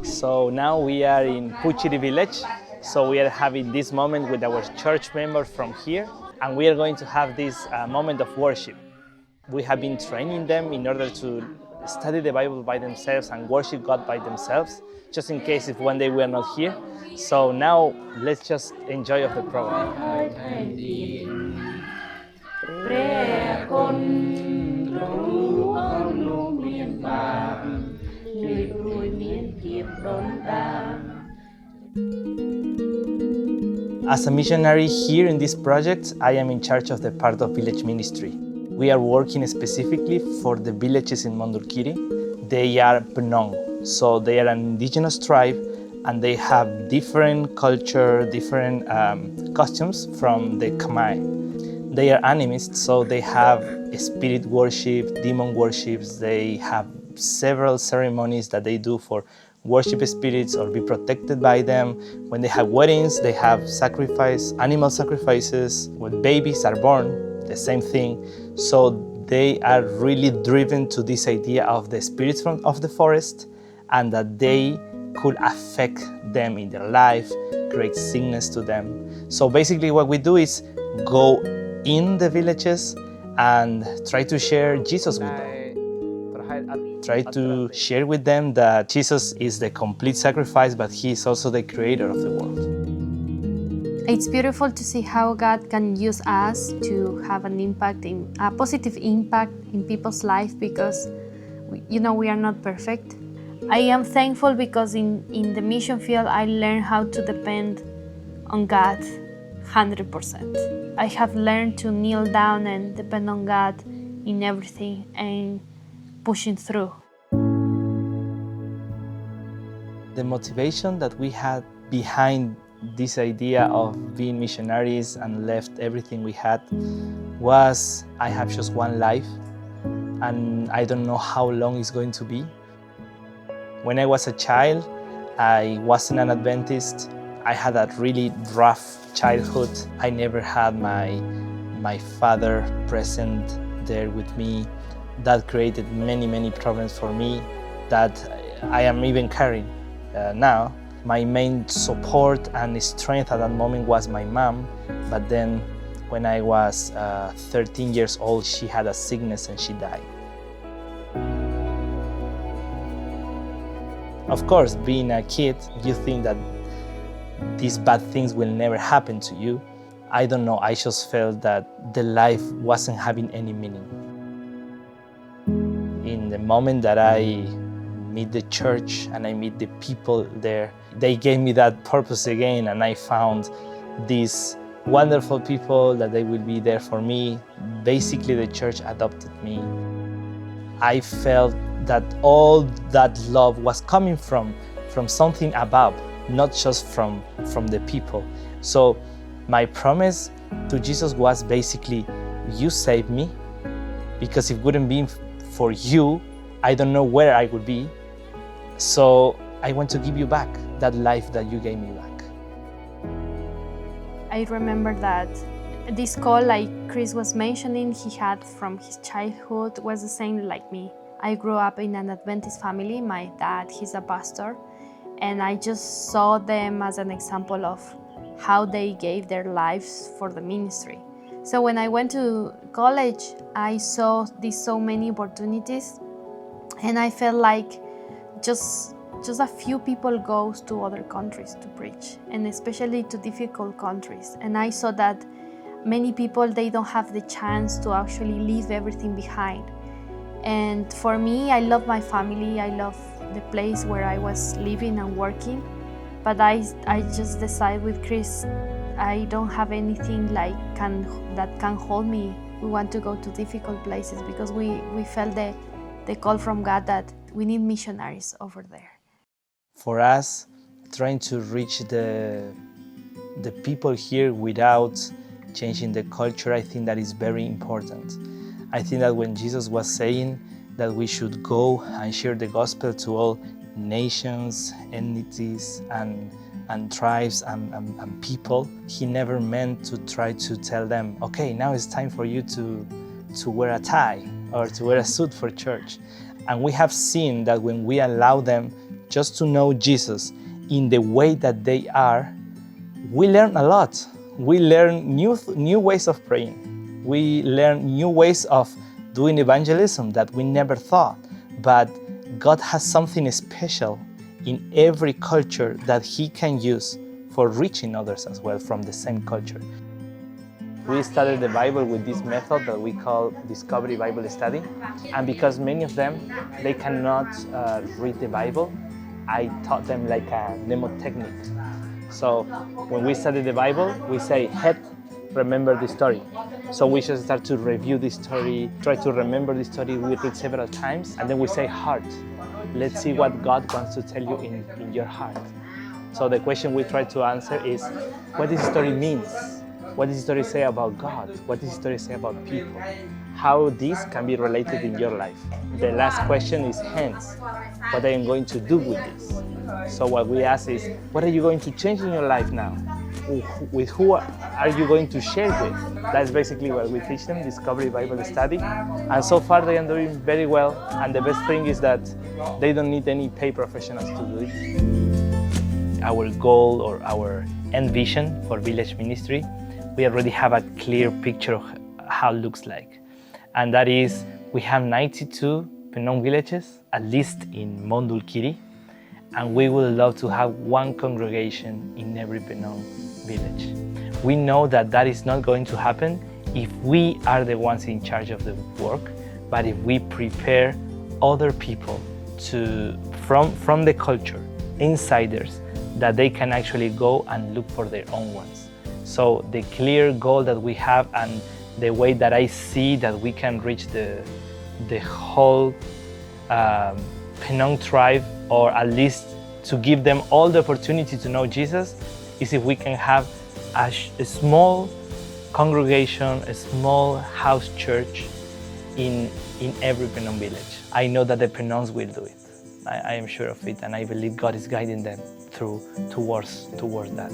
So now we are in Puchiri village. So we are having this moment with our church members from here, and we are going to have this moment of worship. We have been training them in order to study the Bible by themselves and worship God by themselves, just in case if one day we are not here. So now let's just enjoy of the program. As a missionary here in this project, I am in charge of the part of village ministry. We are working specifically for the villages in Mondulkiri. They are Bunong, so they are an indigenous tribe and they have different culture, different costumes from the Khmer. They are animists, so they have spirit worship, demon worships. They have several ceremonies that they do for worship spirits or be protected by them. When they have weddings, they have animal sacrifices. When babies are born, the same thing. So they are really driven to this idea of the spirits of the forest and that they could affect them in their life, create sickness to them. So basically what we do is go in the villages and try to share Jesus with them. Try to share with them that Jesus is the complete sacrifice, but He is also the creator of the world. It's beautiful to see how God can use us to have a positive impact in people's life because, we are not perfect. I am thankful because in the mission field, I learned how to depend on God 100%. I have learned to kneel down and depend on God in everything and pushing through. The motivation that we had behind this idea of being missionaries and left everything we had was I have just one life and I don't know how long it's going to be. When I was a child, I wasn't an Adventist. I had a really rough childhood. I never had my father present there with me. That created many problems for me that I am even carrying now. My main support and strength at that moment was my mom, but then when I was 13 years old, she had a sickness and she died. Of course, being a kid, you think that these bad things will never happen to you. I don't know, I just felt that the life wasn't having any meaning. In the moment that I meet the church and I meet the people there, they gave me that purpose again, and I found these wonderful people that they will be there for me. Basically, the church adopted me. I felt that all that love was coming from something above, not just from the people. So my promise to Jesus was basically, you saved me, because if it wouldn't be for you, I don't know where I would be. So I want to give you back that life that you gave me back. I remember that this call, like Chris was mentioning, he had from his childhood was the same like me. I grew up in an Adventist family. My dad, he's a pastor, and I just saw them as an example of how they gave their lives for the ministry. So when I went to college, I saw these so many opportunities, and I felt like just a few people goes to other countries to preach, and especially to difficult countries. And I saw that many people, they don't have the chance to actually leave everything behind. And for me, I love my family. I love the place where I was living and working. But I just decided with Chris, I don't have anything that can hold me. We want to go to difficult places because we felt the call from God that we need missionaries over there. For us, trying to reach the people here without changing the culture, I think that is very important. I think that when Jesus was saying that we should go and share the gospel to all nations, entities, and tribes and people, He never meant to try to tell them, okay, now it's time for you to to wear a tie or to wear a suit for church. And we have seen that when we allow them just to know Jesus in the way that they are, we learn a lot. We learn new ways of praying. We learn new ways of doing evangelism that we never thought. But God has something special in every culture that He can use for reaching others as well from the same culture. We studied the Bible with this method that we call Discovery Bible Study. And because many of them, they cannot read the Bible, I taught them like a mnemotechnic. So when we study the Bible, we say, head, remember the story. So we just start to review the story, try to remember the story, we read several times, and then we say heart. Let's see what God wants to tell you in your heart. So the question we try to answer is, what this story means? What does the story say about God? What does the story say about people? How this can be related in your life? The last question is hence, what I am going to do with this? So what we ask is, what are you going to change in your life now? With who are you going to share with? That's basically what we teach them, Discovery Bible Study. And so far they are doing very well. And the best thing is that they don't need any paid professionals to do it. Our goal or our end vision for Village Ministry, we already have a clear picture of how it looks like. And that is, we have 92 Bunong villages, at least in Mondulkiri, and we would love to have one congregation in every Bunong village. We know that that is not going to happen if we are the ones in charge of the work, but if we prepare other people from the culture, insiders, that they can actually go and look for their own ones. So the clear goal that we have and the way that I see that we can reach the whole Bunong tribe, or at least to give them all the opportunity to know Jesus, is if we can have a small congregation, a small house church in every Bunong village. I know that the Bunongs will do it. I am sure of it, and I believe God is guiding them towards that.